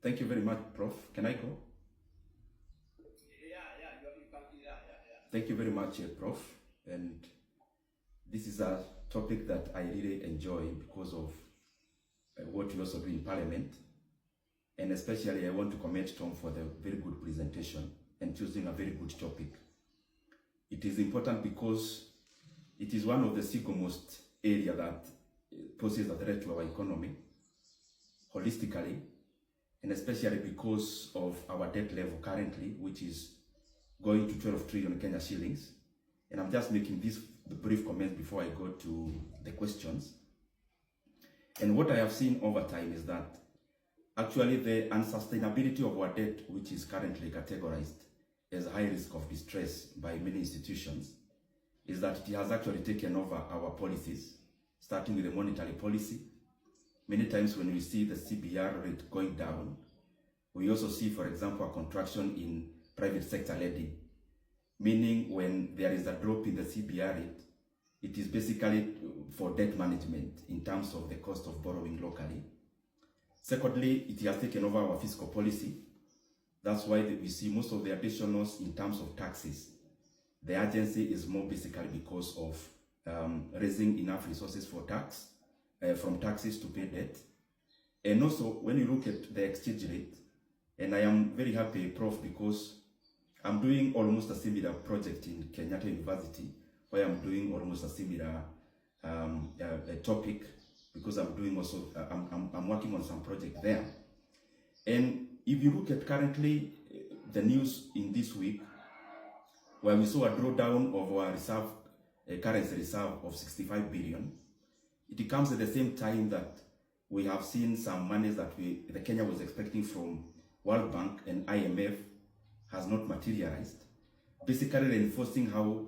Thank you very much, Prof. Can I go? You can, yeah. Thank you very much, Prof. And this is a topic that I really enjoy because of what you also do in Parliament. And especially I want to commend Tom for the very good presentation and choosing a very good topic. It is important because it is one of the single most area that poses a threat to our economy holistically, and especially because of our debt level currently, which is going to 12 trillion Kenya shillings. And I'm just making this brief comment before I go to the questions. And what I have seen over time is that actually the unsustainability of our debt, which is currently categorized as a high risk of distress by many institutions, is that it has actually taken over our policies, starting with the monetary policy. Many times when we see the CBR rate going down, we also see, for example, a contraction in private sector lending, meaning when there is a drop in the CBR rate, it is basically for debt management in terms of the cost of borrowing locally. Secondly, it has taken over our fiscal policy. That's why we see most of the additionals in terms of taxes. The urgency is more basically because of raising enough resources for tax, from taxes to pay debt. And also, when you look at the exchange rate, and I am very happy, Prof, because I'm doing almost a similar project in Kenyatta University, where I'm doing almost a similar topic, because I'm doing also, I'm working on some project there. And if you look at currently the news in this week, where we saw a drawdown of our reserve, currency reserve of 65 billion, it comes at the same time that we have seen some monies that the Kenya was expecting from World Bank and IMF has not materialized, basically reinforcing how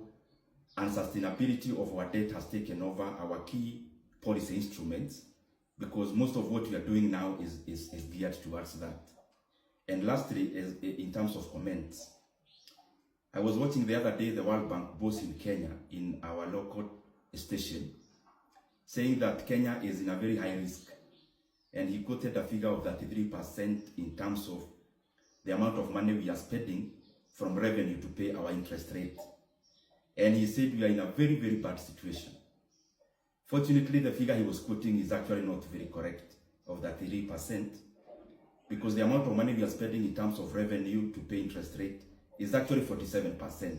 unsustainability of our debt has taken over our key policy instruments, because most of what we are doing now is geared towards that. And lastly, is in terms of comments, I was watching the other day the World Bank boss in Kenya in our local station, saying that Kenya is in a very high risk, and he quoted a figure of 33% in terms of the amount of money we are spending from revenue to pay our interest rate. And he said we are in a very, very bad situation. Fortunately, the figure he was quoting is actually not very correct, of that 3%, because the amount of money we are spending in terms of revenue to pay interest rate is actually 47%.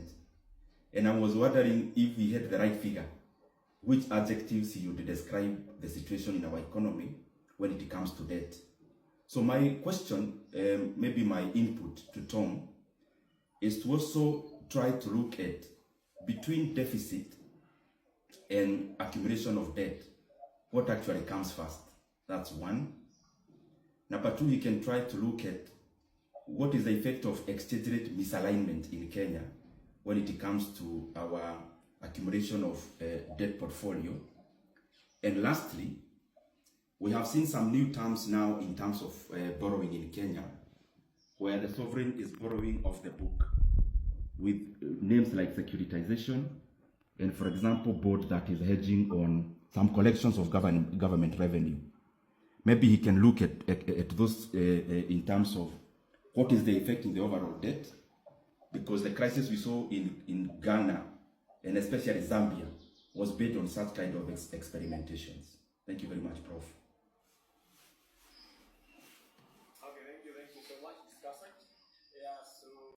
And I was wondering if we had the right figure, which adjectives he would describe the situation in our economy when it comes to debt. So my question, maybe my input to Tom, is to also try to look at between deficit and accumulation of debt, what actually comes first. That's one. Number two, we can try to look at what is the effect of exchange rate misalignment in Kenya when it comes to our accumulation of debt portfolio. And lastly, we have seen some new terms now in terms of borrowing in Kenya, where the sovereign is borrowing off the book with names like securitization, and for example, board that is hedging on some collections of government revenue. Maybe he can look at those in terms of what is the effect in the overall debt, because the crisis we saw in Ghana and especially Zambia was based on such kind of experimentations. Thank you very much, Prof.